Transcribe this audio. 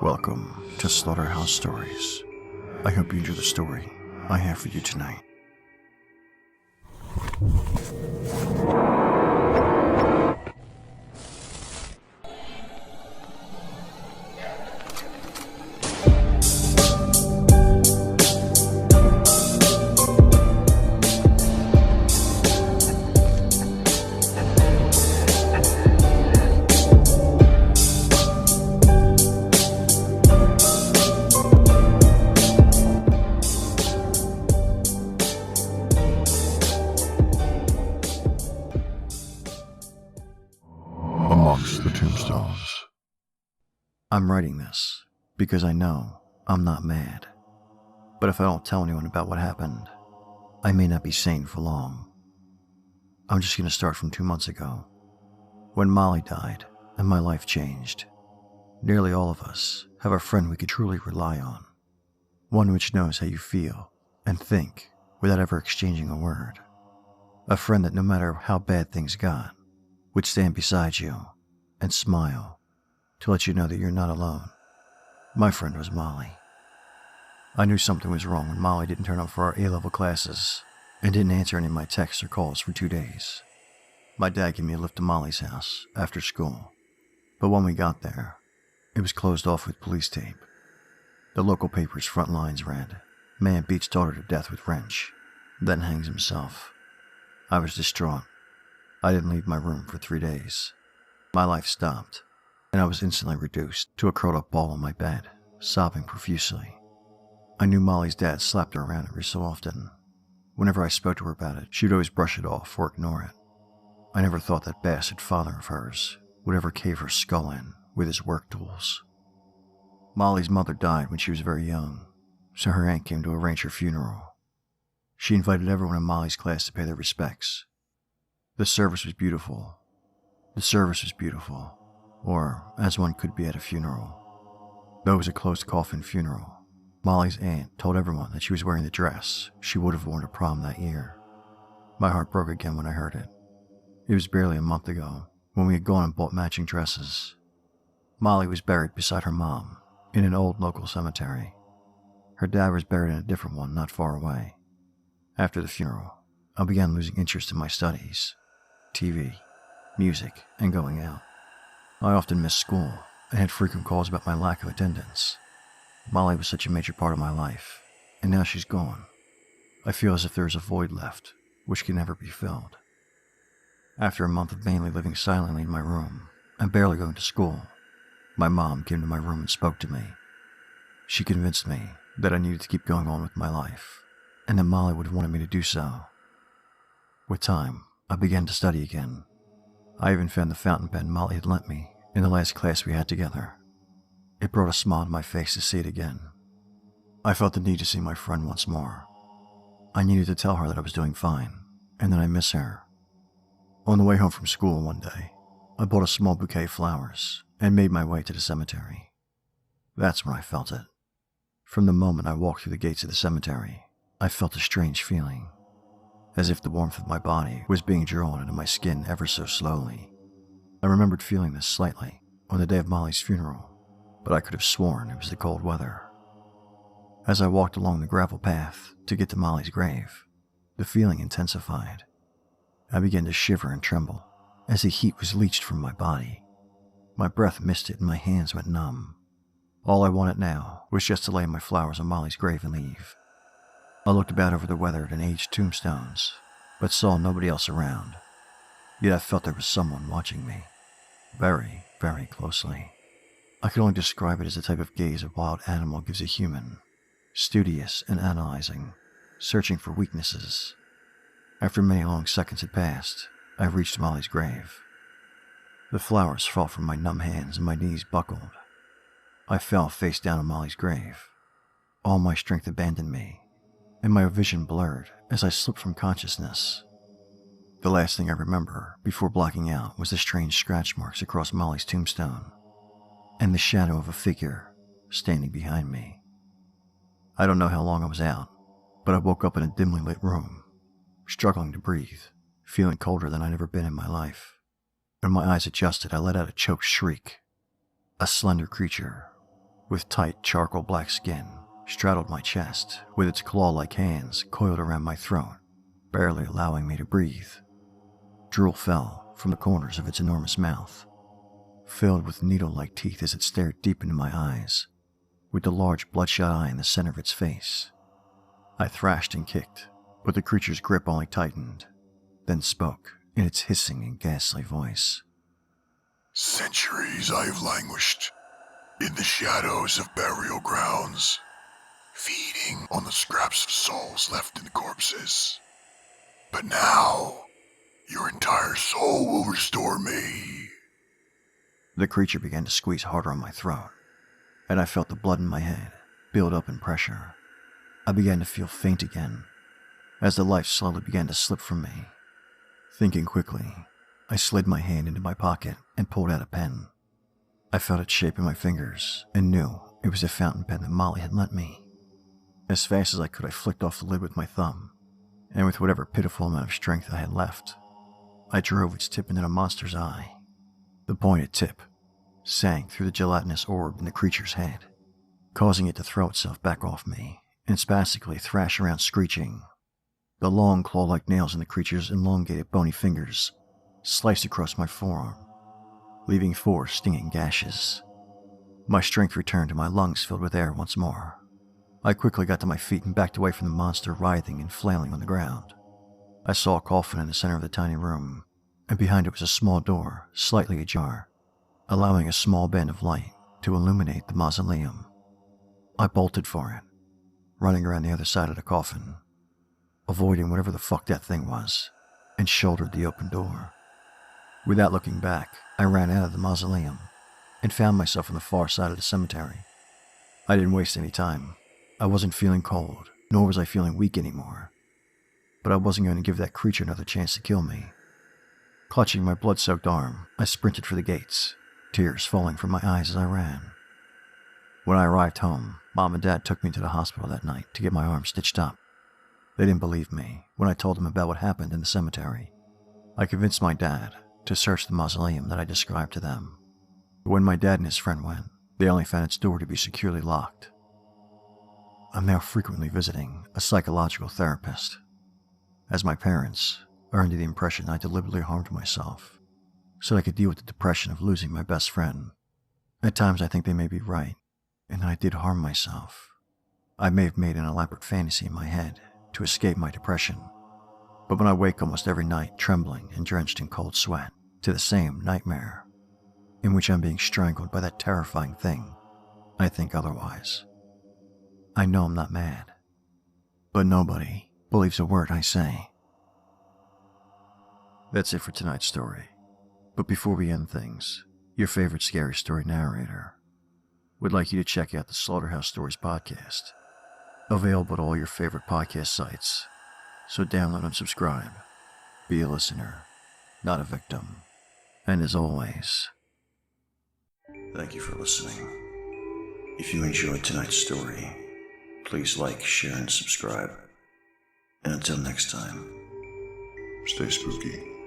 Welcome to Slaughterhouse Stories. I hope you enjoy the story I have for you tonight. Amongst the Tombstones. I'm writing this because I know I'm not mad. But if I don't tell anyone about what happened, I may not be sane for long. I'm just going to start from 2 months ago, when Molly died and my life changed. Nearly all of us have a friend we could truly rely on, one which knows how you feel and think without ever exchanging a word. A friend that no matter how bad things got, would stand beside you and smile to let you know that you're not alone. My friend was Molly. I knew something was wrong when Molly didn't turn up for our A-level classes and didn't answer any of my texts or calls for 2 days. My dad gave me a lift to Molly's house after school, but when we got there, it was closed off with police tape. The local paper's front lines read, "Man beats daughter to death with wrench, then hangs himself." I was distraught. I didn't leave my room for 3 days. My life stopped, and I was instantly reduced to a curled-up ball on my bed, sobbing profusely. I knew Molly's dad slapped her around every so often. Whenever I spoke to her about it, she'd always brush it off or ignore it. I never thought that bastard father of hers would ever cave her skull in with his work tools. Molly's mother died when she was very young, so her aunt came to arrange her funeral. She invited everyone in Molly's class to pay their respects. The service was beautiful. Or as one could be at a funeral. Though it was a closed coffin funeral, Molly's aunt told everyone that she was wearing the dress she would have worn to prom that year. My heart broke again when I heard it. It was barely a month ago when we had gone and bought matching dresses. Molly was buried beside her mom in an old local cemetery. Her dad was buried in a different one not far away. After the funeral, I began losing interest in my studies, TV, music, and going out. I often missed school and had frequent calls about my lack of attendance. Molly was such a major part of my life, and now she's gone. I feel as if there is a void left, which can never be filled. After a month of mainly living silently in my room and barely going to school, my mom came to my room and spoke to me. She convinced me that I needed to keep going on with my life, and that Molly would have wanted me to do so. With time, I began to study again. I even found the fountain pen Molly had lent me in the last class we had together. It brought a smile to my face to see it again. I felt the need to see my friend once more. I needed to tell her that I was doing fine, and that I miss her. On the way home from school one day, I bought a small bouquet of flowers and made my way to the cemetery. That's when I felt it. From the moment I walked through the gates of the cemetery, I felt a strange feeling, as if the warmth of my body was being drawn into my skin ever so slowly. I remembered feeling this slightly on the day of Molly's funeral, but I could have sworn it was the cold weather. As I walked along the gravel path to get to Molly's grave, the feeling intensified. I began to shiver and tremble as the heat was leached from my body. My breath misted and my hands went numb. All I wanted now was just to lay my flowers on Molly's grave and leave. I looked about over the weathered and aged tombstones, but saw nobody else around. Yet I felt there was someone watching me, very, very closely. I could only describe it as the type of gaze a wild animal gives a human, studious and analyzing, searching for weaknesses. After many long seconds had passed, I reached Molly's grave. The flowers fell from my numb hands and my knees buckled. I fell face down on Molly's grave. All my strength abandoned me, and my vision blurred as I slipped from consciousness. The last thing I remember before blacking out was the strange scratch marks across Molly's tombstone, and the shadow of a figure standing behind me. I don't know how long I was out, but I woke up in a dimly lit room, struggling to breathe, feeling colder than I'd ever been in my life. When my eyes adjusted, I let out a choked shriek. A slender creature, with tight charcoal black skin, straddled my chest, with its claw-like hands coiled around my throat, barely allowing me to breathe. Drool fell from the corners of its enormous mouth, filled with needle-like teeth as it stared deep into my eyes, with the large bloodshot eye in the center of its face. I thrashed and kicked, but the creature's grip only tightened, then spoke in its hissing and ghastly voice. Centuries I have languished in the shadows of burial grounds, feeding on the scraps of souls left in the corpses. But now, your entire soul will restore me. The creature began to squeeze harder on my throat, and I felt the blood in my head build up in pressure. I began to feel faint again, as the life slowly began to slip from me. Thinking quickly, I slid my hand into my pocket and pulled out a pen. I felt its shape in my fingers and knew it was a fountain pen that Molly had lent me. As fast as I could, I flicked off the lid with my thumb, and with whatever pitiful amount of strength I had left, I drove its tip into the monster's eye. The pointed tip sank through the gelatinous orb in the creature's head, causing it to throw itself back off me and spastically thrash around screeching. The long claw-like nails in the creature's elongated bony fingers sliced across my forearm, leaving 4 stinging gashes. My strength returned and my lungs filled with air once more. I quickly got to my feet and backed away from the monster writhing and flailing on the ground. I saw a coffin in the center of the tiny room, and behind it was a small door, slightly ajar, allowing a small band of light to illuminate the mausoleum. I bolted for it, running around the other side of the coffin, avoiding whatever the fuck that thing was, and shouldered the open door. Without looking back, I ran out of the mausoleum and found myself on the far side of the cemetery. I didn't waste any time. I wasn't feeling cold, nor was I feeling weak anymore. But I wasn't going to give that creature another chance to kill me. Clutching my blood-soaked arm, I sprinted for the gates, tears falling from my eyes as I ran. When I arrived home, Mom and Dad took me to the hospital that night to get my arm stitched up. They didn't believe me when I told them about what happened in the cemetery. I convinced my dad to search the mausoleum that I described to them. But when my dad and his friend went, they only found its door to be securely locked. I'm now frequently visiting a psychological therapist, as my parents are under the impression I deliberately harmed myself so I could deal with the depression of losing my best friend. At times I think they may be right, and I did harm myself. I may have made an elaborate fantasy in my head to escape my depression, but when I wake almost every night trembling and drenched in cold sweat to the same nightmare, in which I'm being strangled by that terrifying thing, I think otherwise. I know I'm not mad, but nobody believes a word I say. That's it for tonight's story. But before we end things, your favorite scary story narrator would like you to check out the Slaughterhouse Stories podcast, available at all your favorite podcast sites. So download and subscribe. Be a listener, not a victim. And as always, thank you for listening. If you enjoyed tonight's story, please like, share, and subscribe. And until next time, Stay spooky.